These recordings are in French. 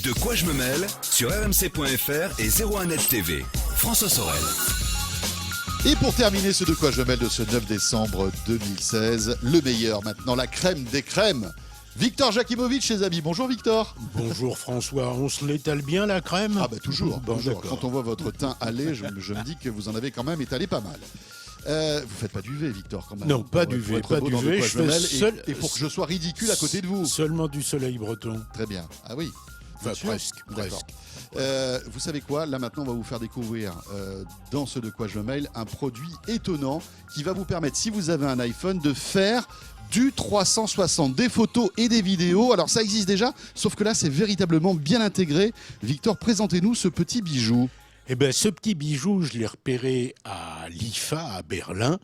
De quoi je me mêle sur rmc.fr et 01net TV. François Sorel. Et pour terminer ce De quoi je me mêle de ce 9 décembre 2016, le meilleur maintenant, la crème des crèmes. Victor Jakimovic chez Amis. Bonjour Victor. Bonjour François, on se l'étale bien la crème? Ah bah toujours, Bon, toujours. d'accord. Quand on voit votre teint aller, je me dis que vous en avez quand même étalé pas mal. Vous faites pas d'UV Victor quand même. Non, pas Pour d'UV, être pas beau dans d'UV, De quoi je me fais mêle seul- et pour que je sois ridicule à côté de vous. Seulement du soleil breton. Très bien. Ah oui. Enfin, Bien sûr. presque, D'accord. presque. Vous savez quoi? Là maintenant, on va vous faire découvrir dans ce De quoi je me mêle un produit étonnant qui va vous permettre, si vous avez un iPhone, de faire du 360, des photos et des vidéos. Alors ça existe déjà, sauf que là c'est véritablement bien intégré. Victor, présentez-nous ce petit bijou. Eh bien, ce petit bijou, je l'ai repéré à l'IFA, à Berlin.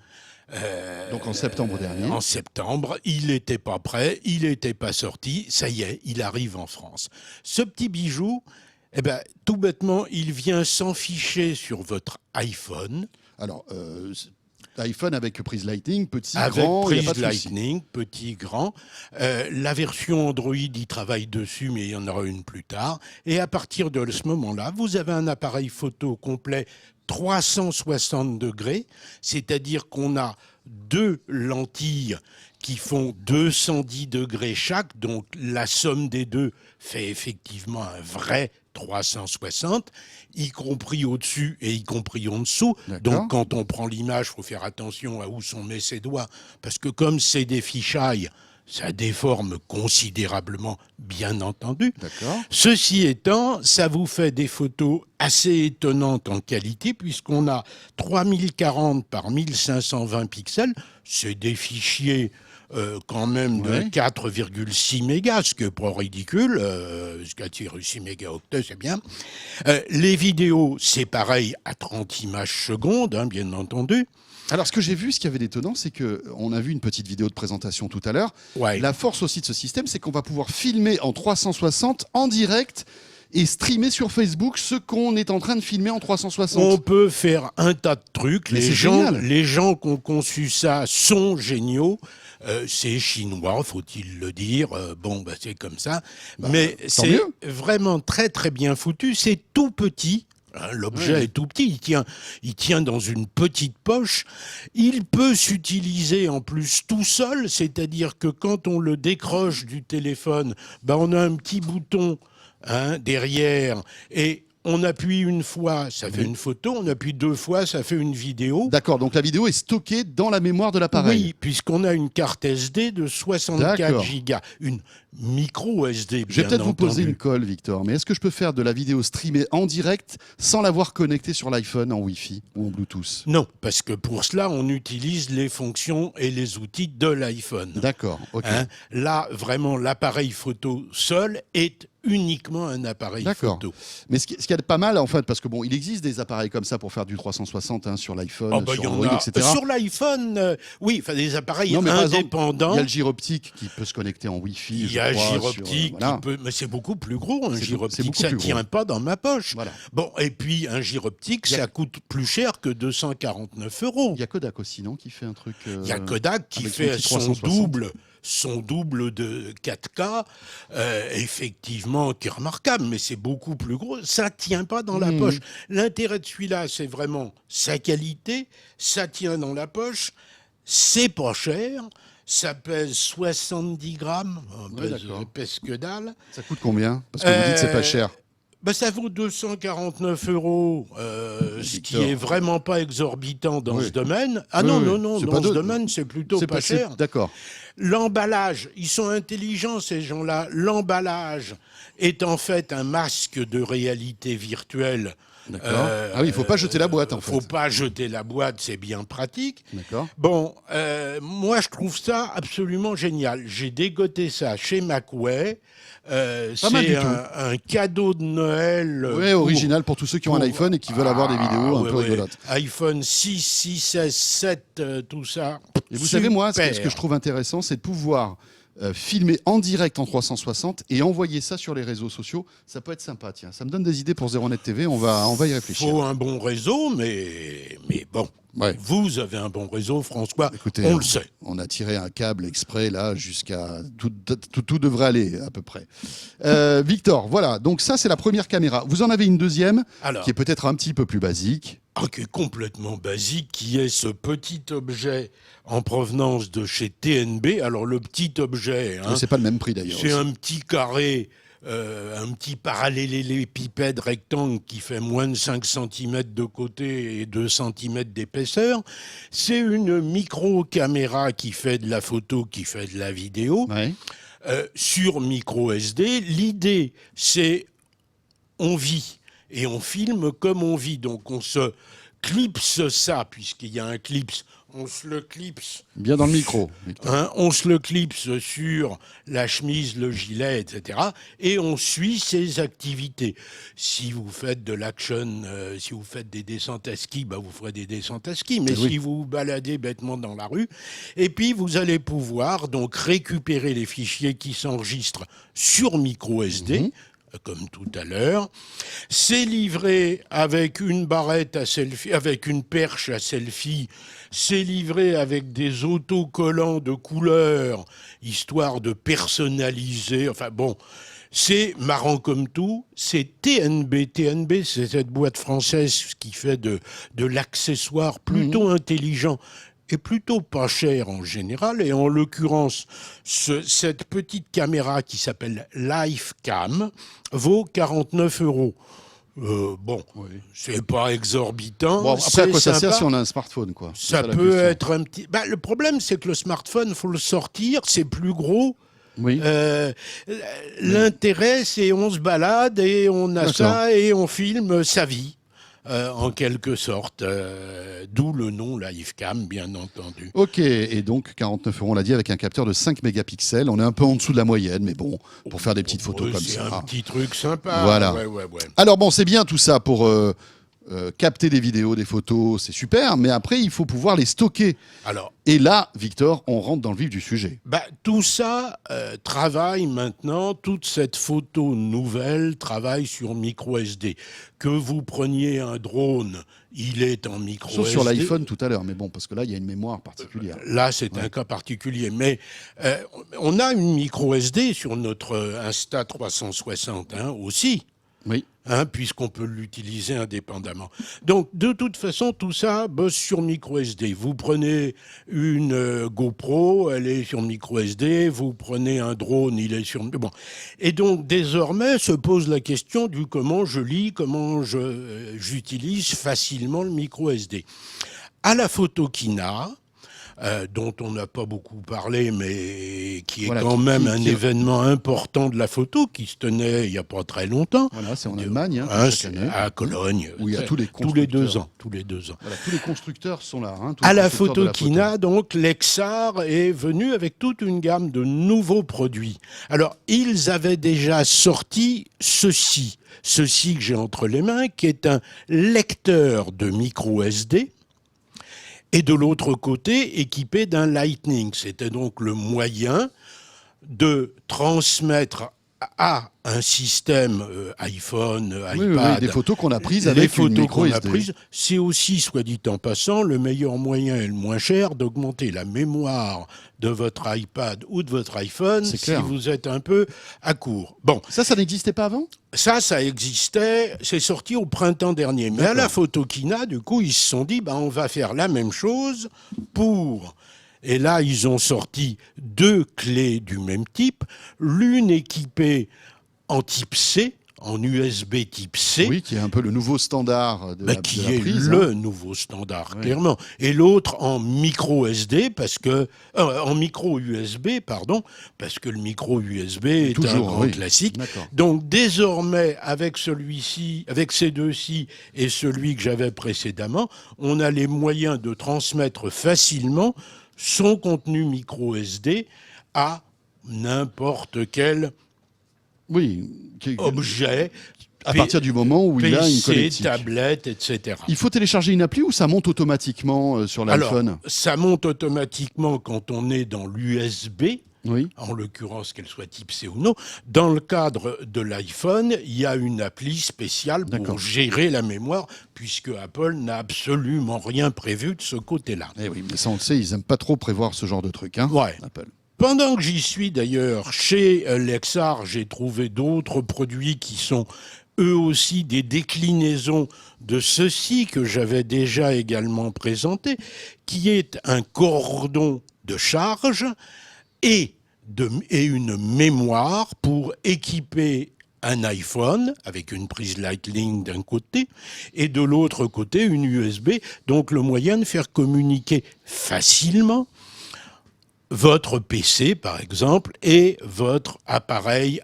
Donc en septembre dernier. En septembre, il n'était pas prêt, il n'était pas sorti. Ça y est, il arrive en France. Ce petit bijou, eh ben, tout bêtement, il vient s'enficher sur votre iPhone. Alors, iPhone avec prise Lightning, petit, Avec grand, il n'y a prise pas de souci. Lightning, petit, grand. La version Android, il travaille dessus, mais il y en aura une plus tard. Et à partir de ce moment-là, vous avez un appareil photo complet 360 degrés, c'est-à-dire qu'on a deux lentilles qui font 210 degrés chaque, donc la somme des deux fait effectivement un vrai 360, y compris au-dessus et y compris en dessous. D'accord. Donc quand on prend l'image, il faut faire attention à où on met ses doigts, parce que comme c'est des fichailles, ça déforme considérablement, bien entendu. D'accord. Ceci étant, ça vous fait des photos assez étonnantes en qualité, puisqu'on a 3040 par 1520 pixels. C'est des fichiers quand même de Ouais. 4,6 mégas, ce qui n'est pas ridicule. 4,6 mégaoctets, c'est bien. Les vidéos, c'est pareil, à 30 images secondes, hein, bien entendu. Alors ce que j'ai vu, ce qu'il y avait d'étonnant, c'est qu'on a vu une petite vidéo de présentation tout à l'heure. Ouais. La force aussi de ce système, c'est qu'on va pouvoir filmer en 360 en direct et streamer sur Facebook ce qu'on est en train de filmer en 360. On peut faire un tas de trucs. Mais c'est génial. Les gens qui ont conçu ça sont géniaux. C'est chinois, faut-il le dire. Bon, bah, c'est comme ça. Mais tant c'est mieux. vraiment très très bien foutu. C'est tout petit. Hein, l'objet Ouais. est tout petit, il tient dans une petite poche. Il peut s'utiliser en plus tout seul, c'est-à-dire que quand on le décroche du téléphone, ben on a un petit bouton, hein, derrière, et on appuie une fois, ça fait une photo, on appuie deux fois, ça fait une vidéo. D'accord, donc la vidéo est stockée dans la mémoire de l'appareil. Oui, puisqu'on a une carte SD de 64 D'accord. gigas, une micro SD, Je vais bien peut-être vous poser entendu. une colle, Victor, mais est-ce que je peux faire de la vidéo streamée en direct sans l'avoir connectée sur l'iPhone en Wi-Fi ou en Bluetooth? Non, parce que pour cela, on utilise les fonctions et les outils de l'iPhone. D'accord, ok. Hein, là, vraiment, l'appareil photo seul est uniquement un appareil D'accord. photo. Mais ce qui est pas mal, en fait, parce que bon, il existe des appareils comme ça pour faire du 360 hein, sur l'iPhone, Oh, bah, il sur y en Android, a. etc. Sur l'iPhone, oui, enfin des appareils Non, mais par exemple, indépendants. il y a le gyroptique qui peut se connecter en Wi-Fi. Il y je a un crois, gyroptique voilà. qui peut, mais c'est beaucoup plus gros un C'est gyroptique, beaucoup ça plus tient gros. pas dans ma poche. Voilà. Bon, et puis un gyroptique, Il y a- ça coûte plus cher que 249 €. Il y a Kodak aussi, non, qui fait un truc. Il y a Kodak qui avec son fait petit 360. son double de 4K, effectivement, qui est remarquable, mais c'est beaucoup plus gros. Ça tient pas dans la poche. L'intérêt de celui-là, c'est vraiment sa qualité, ça tient dans la poche, c'est pas cher, ça pèse 70 grammes, Ouais, d'accord. pèse que dalle. Ça coûte combien? Parce que vous dites que c'est pas cher. Ben, ça vaut 249 €, ce qui Victor. est vraiment pas exorbitant dans Oui. ce domaine. Ah Oui, non, oui. non, non, C'est dans pas ce de- domaine, c'est plutôt pas c'est- cher. D'accord. L'emballage, ils sont intelligents ces gens-là. L'emballage est en fait un masque de réalité virtuelle. D'accord. Ah oui, il faut pas jeter la boîte, en fait. Faut pas jeter la boîte, c'est bien pratique. D'accord. Bon, moi je trouve ça absolument génial. J'ai dégoté ça chez Macway. Pas mal C'est du tout. un cadeau de Noël. Ouais, original pour tous ceux qui ont un iPhone et qui veulent avoir des vidéos un ouais, peu ouais. rigolotes. iPhone 6, 6S, 7, tout ça. Et vous savez, moi, ce que Super. je trouve intéressant, c'est de pouvoir filmer en direct en 360 et envoyer ça sur les réseaux sociaux. Ça peut être sympa, tiens. Ça me donne des idées pour 01net TV, on va y réfléchir. Faut un bon réseau, mais bon. Ouais. Vous avez un bon réseau, François, Écoutez, on le sait. On a tiré un câble exprès là jusqu'à tout devrait aller à peu près. Victor, voilà. Donc ça c'est la première caméra. Vous en avez une deuxième Alors, qui est peut-être un petit peu plus basique. qui est complètement basique, qui est ce petit objet en provenance de chez TNB. Alors le petit objet, hein, C'est pas le même prix d'ailleurs. c'est aussi. un petit carré, un petit parallélépipède rectangle qui fait moins de 5 cm de côté et 2 cm d'épaisseur. C'est une micro-caméra qui fait de la photo, qui fait de la vidéo, Ouais. sur micro SD. L'idée, c'est on vit et on filme comme on vit. Donc on se clipse ça, puisqu'il y a un clips, on se le clipse. Bien dans le micro, Victor. Hein, on se le clipse sur la chemise, le gilet, etc. Et on suit ses activités. Si vous faites de l'action, si vous faites des descentes à ski, bah vous ferez des descentes à ski. Mais Oui. si vous vous baladez bêtement dans la rue, et puis vous allez pouvoir donc récupérer les fichiers qui s'enregistrent sur micro SD. Comme tout à l'heure, c'est livré avec une barrette à selfie, avec une perche à selfie, c'est livré avec des autocollants de couleur, histoire de personnaliser, enfin bon, c'est marrant comme tout, c'est TNB. TNB, c'est cette boîte française qui fait de l'accessoire plutôt intelligent et plutôt pas cher en général, et en l'occurrence, cette petite caméra qui s'appelle LifeCam vaut 49 €. Bon, c'est pas exorbitant. Bon, après, à quoi ça sert sympa. si on a un smartphone, quoi? C'est Ça la peut question. être un petit... Bah, le problème, c'est que le smartphone, faut le sortir, c'est plus gros. Oui. L'intérêt, c'est on se balade et on a D'accord. ça et on filme sa vie. En quelque sorte, d'où le nom LifeCam, bien entendu. Ok, et donc 49 €, on l'a dit, avec un capteur de 5 mégapixels. On est un peu en dessous de la moyenne, mais bon, pour faire des petites photos Ouais, comme c'est ça. un petit truc sympa. Voilà. Ouais. Alors bon, c'est bien tout ça pour capter des vidéos, des photos, c'est super, mais après, il faut pouvoir les stocker. Alors, Et là, Victor, on rentre dans le vif du sujet. tout ça travaille maintenant, toute cette photo nouvelle travaille sur micro SD. Que vous preniez un drone, il est en micro Sauf SD. sur l'iPhone tout à l'heure, mais bon, parce que là, il y a une mémoire particulière. Là, c'est un cas particulier. Mais on a une micro SD sur notre Insta360 aussi. Oui. Puisqu'on peut l'utiliser indépendamment. Donc, de toute façon, tout ça bosse sur micro SD. Vous prenez une GoPro, elle est sur micro SD. Vous prenez un drone, il est sur... Bon. Et donc, désormais, se pose la question du comment je lis, comment j'utilise facilement le micro SD. À la Photokina, dont on n'a pas beaucoup parlé, mais qui est Voilà, quand même un qui- événement important de la photo, qui se tenait il n'y a pas très longtemps. Voilà, c'est en Allemagne, C'est chaque année. à Cologne. Où il y a tous les tous les 2 constructeurs. ans. Tous les 2 ans. Voilà, tous les constructeurs sont là. Tous À les la constructeurs de Photokina, donc, Lexar est venu avec toute une gamme de nouveaux produits. Alors, ils avaient déjà sorti ceci que j'ai entre les mains, qui est un lecteur de micro SD, et de l'autre côté, équipé d'un Lightning. C'était donc le moyen de transmettre à un système iPhone, Oui, iPad, des photos qu'on a prises les avec une photos micro qu'on a SD. prises. C'est aussi, soit dit en passant, le meilleur moyen et le moins cher d'augmenter la mémoire de votre iPad ou de votre iPhone C'est si clair. vous êtes un peu à court. Bon, Ça n'existait pas avant? ça existait, c'est sorti au printemps dernier. Mais à la Photokina, du coup, ils se sont dit, on va faire la même chose pour... Et là, ils ont sorti 2 clés du même type, l'une équipée en type C, en USB type C, Oui, qui est un peu le nouveau standard de la qui de la est prise. le nouveau standard, Ouais. clairement. Et l'autre en micro SD, en micro USB, pardon, parce que le micro USB est un Toujours, grand oui. classique. D'accord. Donc désormais, avec celui-ci, avec ces deux-ci et celui que j'avais précédemment, on a les moyens de transmettre facilement son contenu micro SD à n'importe quel Oui, objet, à partir du moment où il a une PC, connectique. tablette, etc. Il faut télécharger une appli ou ça monte automatiquement sur Alors, l'iPhone? ça monte automatiquement quand on est dans l'USB. Oui. en l'occurrence qu'elle soit type C ou non. Dans le cadre de l'iPhone, il y a une appli spéciale pour gérer la mémoire, puisque Apple n'a absolument rien prévu de ce côté-là. Eh oui, mais ça on le sait, ils n'aiment pas trop prévoir ce genre de truc, hein, Ouais. Apple. Pendant que j'y suis d'ailleurs, chez Lexar, j'ai trouvé d'autres produits qui sont eux aussi des déclinaisons de ceci que j'avais déjà également présenté, qui est un cordon de charge et une mémoire pour équiper un iPhone avec une prise Lightning d'un côté et de l'autre côté une USB, donc le moyen de faire communiquer facilement votre PC, par exemple, et votre appareil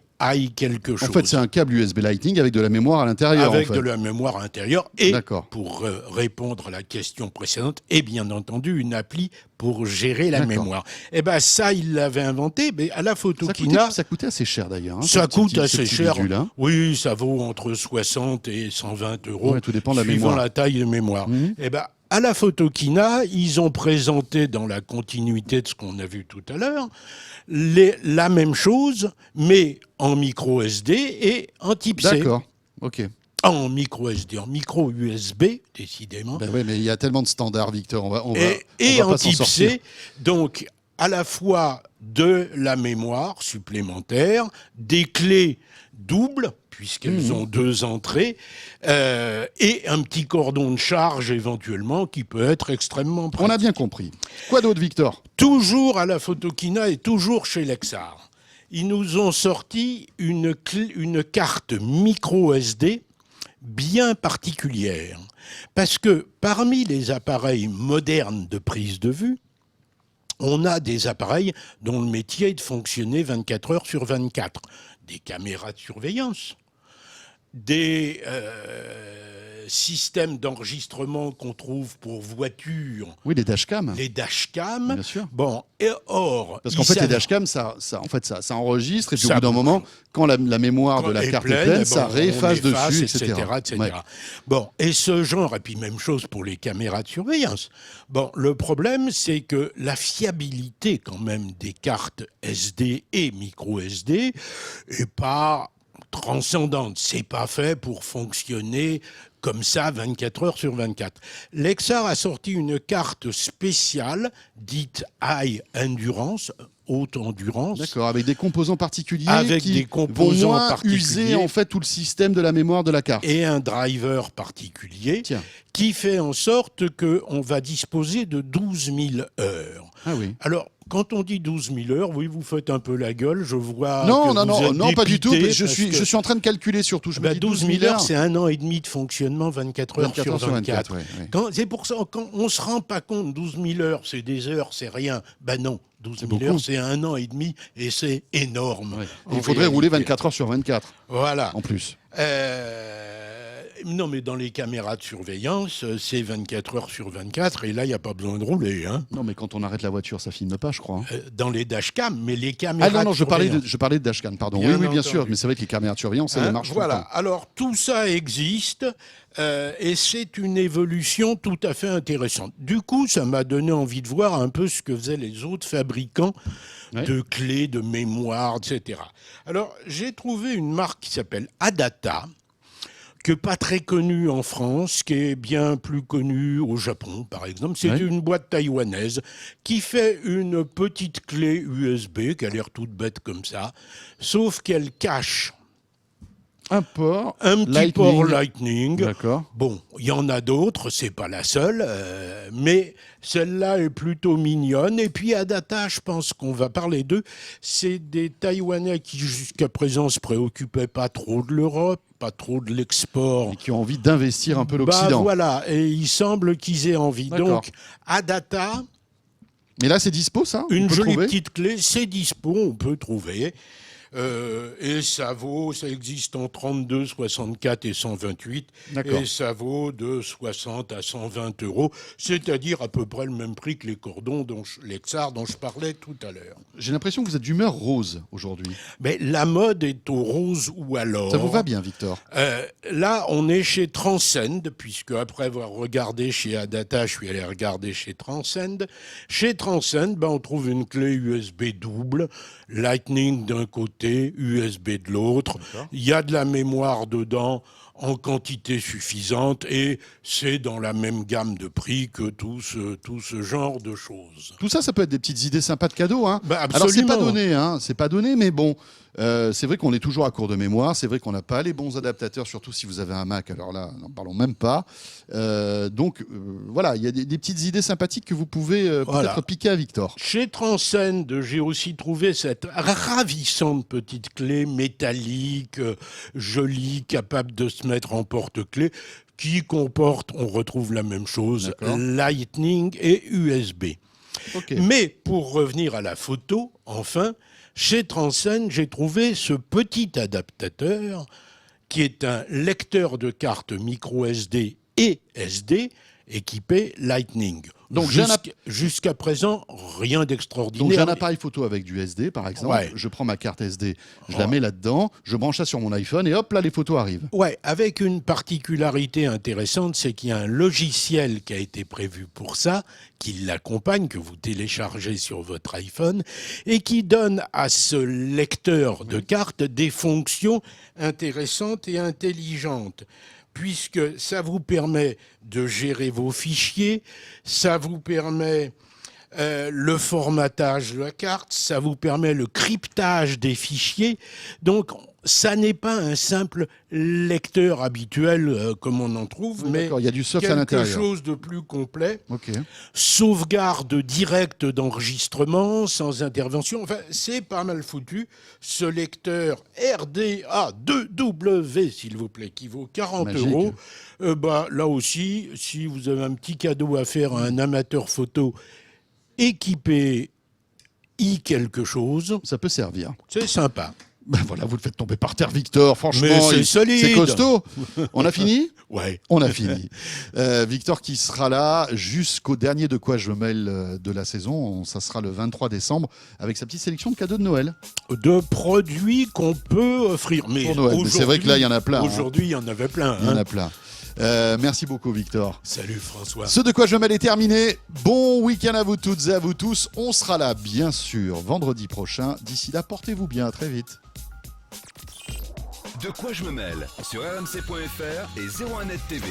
quelque chose. En fait, c'est un câble USB Lightning avec de la mémoire à l'intérieur. Avec de la mémoire à l'intérieur. Et pour répondre à la question précédente, et bien entendu, une appli pour gérer la mémoire. Eh bien, ça, il l'avait inventé, mais à la Photokina... Ça coûtait assez cher, d'ailleurs. Hein, ça coûte assez cher. Bidule, hein. Oui, ça vaut entre 60 et 120 euros. Ouais, tout dépend de la suivant mémoire. la taille de mémoire. Eh bien, à la Photokina, ils ont présenté, dans la continuité de ce qu'on a vu tout à l'heure, la même chose, mais en micro SD et en type C. D'accord, ok. En micro SD, en micro USB, décidément. Ben oui, mais il y a tellement de standards, Victor. On va en pas type s'en sortir. C, donc à la fois de la mémoire supplémentaire, des clés doubles, puisqu'elles ont 2 entrées, et un petit cordon de charge éventuellement qui peut être extrêmement pratique. On a bien compris. Quoi d'autre, Victor ? Toujours à la Photokina et toujours chez Lexar. Ils nous ont sorti une carte micro SD bien particulière. Parce que parmi les appareils modernes de prise de vue, on a des appareils dont le métier est de fonctionner 24 heures sur 24. Des caméras de surveillance, des systèmes d'enregistrement qu'on trouve pour voitures. Oui, les dashcams. Les dashcams. Bien sûr. Bon, et or... Parce qu'en fait, les dashcams, ça enregistre, et puis au bout d'un moment, quand la mémoire de la carte est pleine, ça réefface dessus, etc. Ouais. Bon, et ce genre, et puis même chose pour les caméras de surveillance. Bon, le problème, c'est que la fiabilité quand même des cartes SD et micro SD est pas transcendante. C'est pas fait pour fonctionner comme ça 24 heures sur 24. Lexar a sorti une carte spéciale dite High Endurance, haute endurance. D'accord, avec des composants particuliers vont moins user en fait tout le système de la mémoire de la carte. Et un driver particulier qui fait en sorte qu'on va disposer de 12 000 heures. Ah oui. Alors, quand on dit 12 000 heures, oui, vous faites un peu la gueule, je vois. Non, pas du tout. Je suis en train de calculer surtout. 12 000 heures, c'est 1 an et demi de fonctionnement, 24 heures sur 24. Ouais. C'est pour ça, quand on ne se rend pas compte, 12 000 heures, c'est des heures, c'est rien. Ben non, 12 000 heures, c'est 1 an et demi et c'est énorme. Ouais. Il faudrait rouler 24 heures sur 24. Voilà. En plus. Non, mais dans les caméras de surveillance, c'est 24 heures sur 24, et là, il n'y a pas besoin de rouler. Hein. Non, mais quand on arrête la voiture, ça filme pas, je crois. Hein. Dans les dashcams, mais les caméras de surveillance... je parlais de dashcam, pardon. Oui, bien sûr, mais c'est vrai que les caméras de surveillance, elles marchent voilà. tout le temps. Alors, tout ça existe, et c'est une évolution tout à fait intéressante. Du coup, ça m'a donné envie de voir un peu ce que faisaient les autres fabricants de clés, de mémoire, etc. Alors, j'ai trouvé une marque qui s'appelle Adata, que pas très connue en France, qui est bien plus connue au Japon, par exemple. C'est une boîte taïwanaise qui fait une petite clé USB, qui a l'air toute bête comme ça, sauf qu'elle cache un petit port Lightning. D'accord. Bon, il y en a d'autres, c'est pas la seule, mais celle-là est plutôt mignonne. Et puis Adata, je pense qu'on va parler d'eux. C'est des Taïwanais qui jusqu'à présent se préoccupaient pas trop de l'Europe, pas trop de l'export. Et qui ont envie d'investir un peu l'Occident. Voilà, et il semble qu'ils aient envie. D'accord. Donc, Adata... Mais là, c'est dispo, ça ? Une jolie petite clé, c'est dispo, on peut trouver. Et ça existe en 32, 64 et 128. D'accord. Et ça vaut de 60 à 120 euros, c'est-à-dire à peu près le même prix que les cordons, les Xar dont je parlais tout à l'heure. J'ai l'impression que vous êtes d'humeur rose aujourd'hui. Mais la mode est au rose ou à l'or. Ça vous va bien, Victor? Là, on est chez Transcend, puisque après avoir regardé chez Adata, je suis allé regarder chez Transcend. Chez Transcend, on trouve une clé USB double, Lightning d'un côté, USB de l'autre. D'accord. Il y a de la mémoire dedans en quantité suffisante et c'est dans la même gamme de prix que tout ce genre de choses. Tout ça, ça peut être des petites idées sympas de cadeaux. Hein. Alors, c'est Absolument. pas donné, c'est pas donné, mais bon, c'est vrai qu'on est toujours à court de mémoire. C'est vrai qu'on n'a pas les bons adaptateurs, surtout si vous avez un Mac. Alors là, n'en parlons même pas. Donc, voilà, il y a des petites idées sympathiques que vous pouvez peut-être piquer à Victor. Chez Transcend, j'ai aussi trouvé cette ravissante petite clé métallique, jolie, capable de se mettre en porte-clés, qui comporte, on retrouve la même chose, D'accord. Lightning et USB. Ok. Mais pour revenir à la photo, enfin, chez Transcend, j'ai trouvé ce petit adaptateur qui est un lecteur de cartes micro SD et SD équipé Lightning. Donc, jusqu'à présent, rien d'extraordinaire. Donc j'ai un appareil photo avec du SD, par exemple. Ouais. Je prends ma carte SD, je la mets là-dedans, je branche ça sur mon iPhone et hop, là, les photos arrivent. Ouais, avec une particularité intéressante, c'est qu'il y a un logiciel qui a été prévu pour ça, qui l'accompagne, que vous téléchargez sur votre iPhone, et qui donne à ce lecteur de cartes des fonctions intéressantes et intelligentes, puisque ça vous permet de gérer vos fichiers, ça vous permet le formatage de la carte, ça vous permet le cryptage des fichiers. Donc, ça n'est pas un simple lecteur habituel comme on en trouve, mais D'accord, il y a du soft à quelque l'intérieur. chose de plus complet. Ok. Sauvegarde directe d'enregistrement, sans intervention. Enfin, c'est pas mal foutu. Ce lecteur RDA2W, s'il vous plaît, qui vaut 40 Magique. euros. Là aussi, si vous avez un petit cadeau à faire à un amateur photo équipé quelque chose, Ça peut servir. c'est sympa. Ben voilà, vous le faites tomber par terre, Victor. Franchement, Mais c'est solide. c'est costaud. On a fini? Ouais. On a fini. Victor qui sera là jusqu'au dernier De Quoi Je Mêle de la saison. Ça sera le 23 décembre avec sa petite sélection de cadeaux de Noël. De produits qu'on peut offrir. Mais Pour Noël. Mais c'est vrai que là, il y en a plein. Aujourd'hui, il y en avait plein. Il y en a plein. Merci beaucoup, Victor. Salut François. Ce De Quoi Je Mêle est terminé. Bon week-end à vous toutes et à vous tous. On sera là, bien sûr, vendredi prochain. D'ici là, portez-vous bien. À très vite. De quoi je me mêle sur rmc.fr et 01net TV.